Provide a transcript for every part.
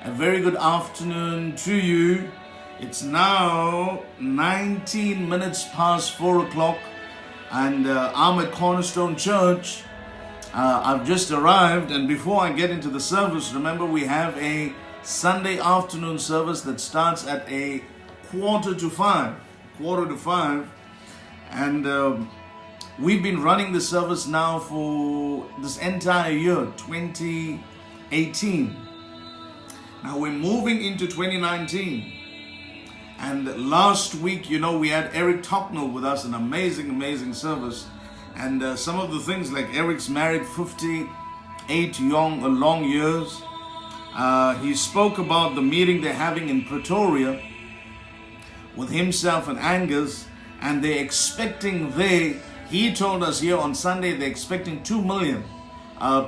A very good afternoon to you. It's now 19 minutes past 4 o'clock and I'm at Cornerstone Church. I've just arrived, and before I get into the service, remember we have a Sunday afternoon service that starts at a quarter to five, and we've been running the service now for this entire year, 2018. Now we're moving into 2019. And last week, we had Eric Tocknell with us, an amazing service. And some of the things, like Eric's married 58 long years. He spoke about the meeting they're having in Pretoria with himself and Angus. And they're expecting he told us here on Sunday, they're expecting 2 million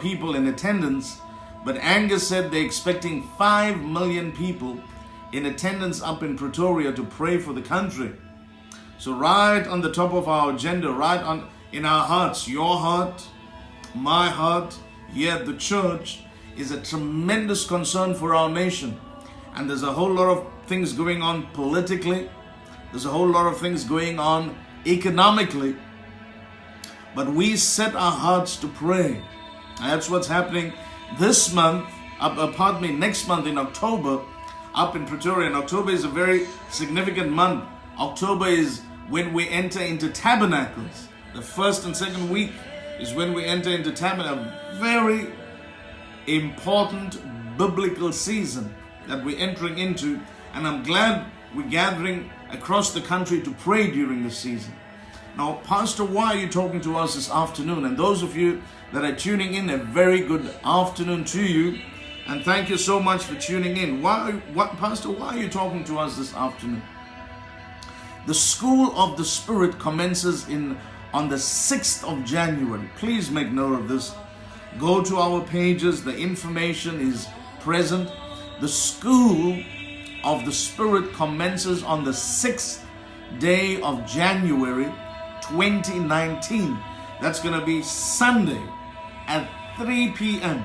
people in attendance. But Angus said they're expecting 5 million people in attendance up in Pretoria to pray for the country. So right on the top of our agenda, right on in our hearts, your heart, my heart, here at the church, is a tremendous concern for our nation. And there's a whole lot of things going on politically. There's a whole lot of things going on economically. But we set our hearts to pray. And that's what's happening this month, next month in October, up in Pretoria. And October is a very significant month. October is when we enter into Tabernacles. The first and second week is when we enter into Tabernacles. A very important biblical season that we're entering into. And I'm glad we're gathering across the country to pray during this season. Now, Pastor, why are you talking to us this afternoon? And those of you that are tuning in, a very good afternoon to you. And thank you so much for tuning in. Pastor, why are you talking to us this afternoon? The School of the Spirit commences on the 6th of January. Please make note of this. Go to our pages. The information is present. The School of the Spirit commences on the 6th day of January 2019. That's going to be Sunday at 3 p.m.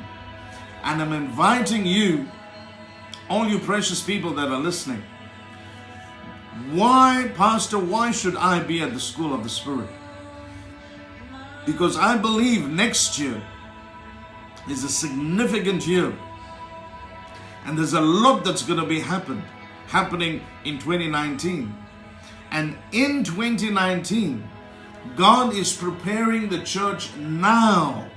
And I'm inviting you, all you precious people that are listening. Why, Pastor, why should I be at the School of the Spirit? Because I believe next year is a significant year. And there's a lot that's going to be happening in 2019. And in 2019, God is preparing the church now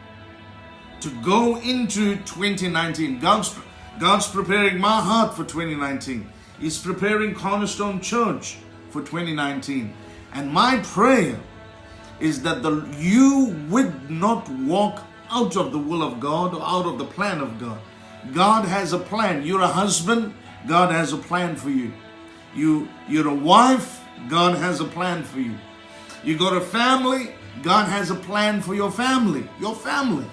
to go into 2019. God's preparing my heart for 2019. He's preparing Cornerstone Church for 2019. And my prayer is that you would not walk out of the will of God or out of the plan of God. God has a plan. You're a husband, God has a plan for you. You're a wife, God has a plan for you. You got a family, God has a plan for your family. Your family.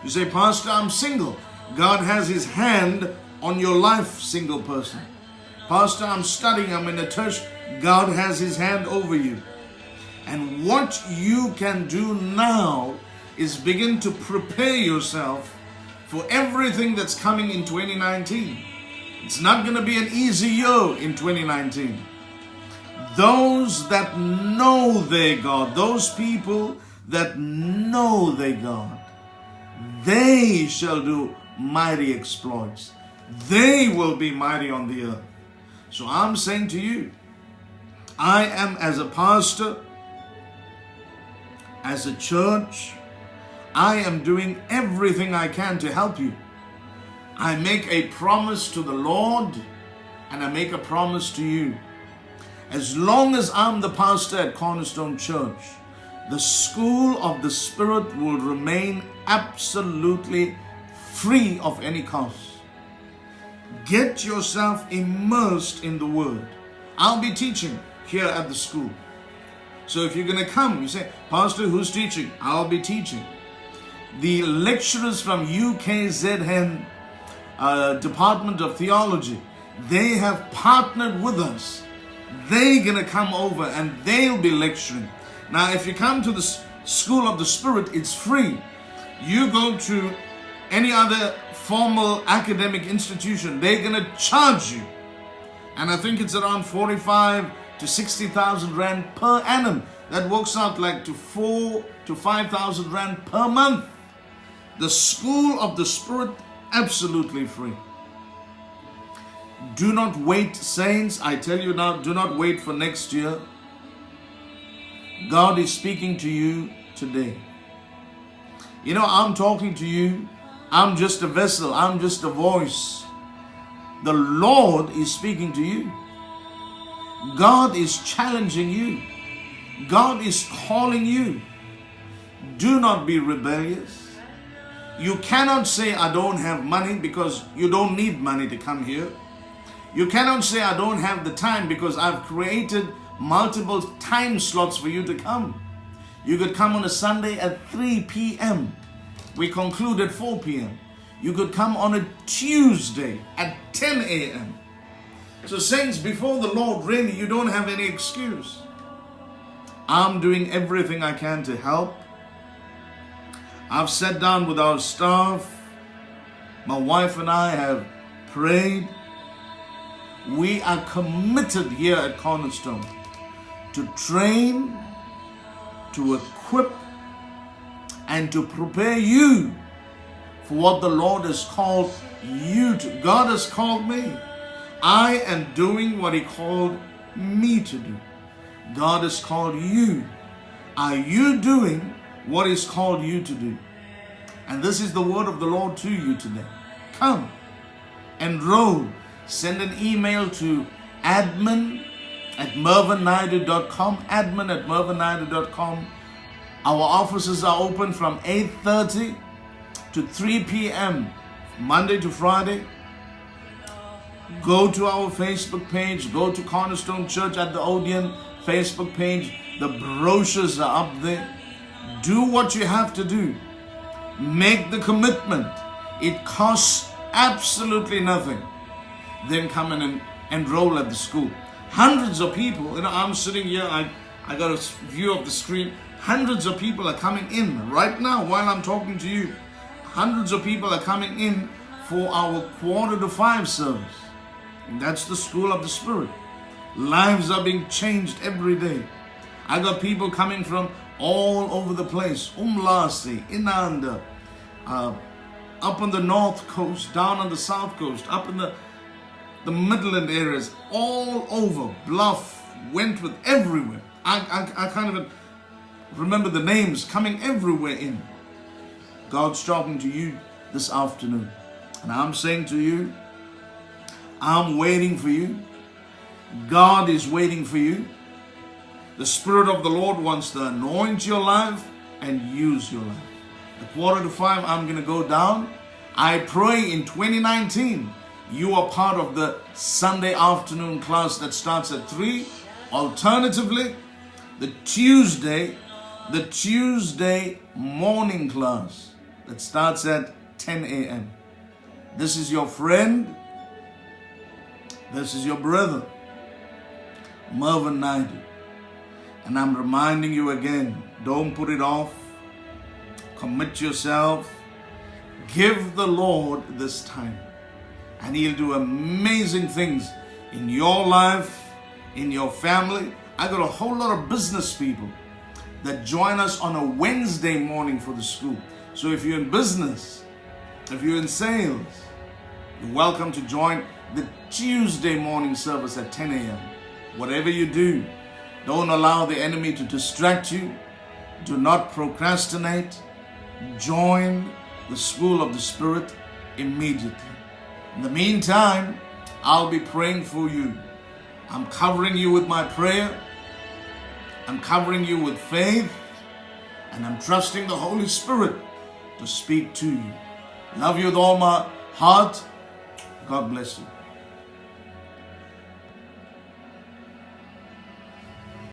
You say, Pastor, I'm single. God has his hand on your life, single person. Pastor, I'm studying, I'm in a church. God has his hand over you. And what you can do now is begin to prepare yourself for everything that's coming in 2019. It's not going to be an easy year in 2019. Those that know their God, those people that know their God, they shall do mighty exploits. They will be mighty on the earth. So I'm saying to you, I am, as a pastor, as a church, I am doing everything I can to help you. I make a promise to the Lord, and I make a promise to you. As long as I'm the pastor at Cornerstone Church, the School of the Spirit will remain absolutely free of any cost. Get yourself immersed in the Word. I'll be teaching here at the school. So if you're going to come, you say, Pastor, who's teaching? I'll be teaching. The lecturers from UKZN Department of Theology, they have partnered with us. They're going to come over and they'll be lecturing. Now, if you come to the School of the Spirit, it's free. You go to any other formal academic institution, they're going to charge you. And I think it's around 45 to 60,000 rand per annum. That works out like to 4 to 5,000 rand per month. The School of the Spirit, absolutely free. Do not wait, saints. I tell you now, do not wait for next year. God is speaking to you today. You know, I'm talking to you. I'm just a vessel. I'm just a voice. The Lord is speaking to you. God is challenging you. God is calling you. Do not be rebellious. You cannot say, I don't have money, because you don't need money to come here. You cannot say, I don't have the time, because I've created multiple time slots for you to come. You could come on a Sunday at 3 p.m. We conclude at 4 p.m. You could come on a Tuesday at 10 a.m. So saints, before the Lord, really, you don't have any excuse. I'm doing everything I can to help. I've sat down with our staff. My wife and I have prayed. We are committed here at Cornerstone to train, to equip, and to prepare you for what the Lord has called you to. God has called me. I am doing what He called me to do. God has called you. Are you doing what He's called you to do? And this is the word of the Lord to you today. Come, enroll. Send an email to admin@mervynnaidu.com, admin@mervynnaidu.com. Our offices are open from 8:30 to 3 p.m. Monday to Friday. Go to our Facebook page. Go to Cornerstone Church at the Odeon Facebook page. The brochures are up there. Do what you have to do. Make the commitment. It costs absolutely nothing. Then come and enroll at the school. Hundreds of people, I'm sitting here, I got a view of the screen. Hundreds of people are coming in right now while I'm talking to you. Hundreds of people are coming in for our 4:45 service. And that's the School of the Spirit. Lives are being changed every day. I got people coming from all over the place. Umlazi, Inanda, up on the north coast, down on the south coast, up in the Midland areas, all over, Bluff, Wentworth, everywhere. I kind of remember the names coming everywhere in. God's talking to you this afternoon. And I'm saying to you, I'm waiting for you. God is waiting for you. The Spirit of the Lord wants to anoint your life and use your life. At 4:45, I'm going to go down. I pray in 2019, you are part of the Sunday afternoon class that starts at 3. Alternatively, the Tuesday morning class that starts at 10 a.m. This is your friend. This is your brother, Mervy Naidu. And I'm reminding you again, don't put it off. Commit yourself. Give the Lord this time. And He'll do amazing things in your life, in your family. I got a whole lot of business people that join us on a Wednesday morning for the school. So if you're in business, if you're in sales, you're welcome to join the Tuesday morning service at 10 a.m. Whatever you do, don't allow the enemy to distract you. Do not procrastinate. Join the School of the Spirit immediately. In the meantime, I'll be praying for you. I'm covering you with my prayer. I'm covering you with faith. And I'm trusting the Holy Spirit to speak to you. Love you with all my heart. God bless you.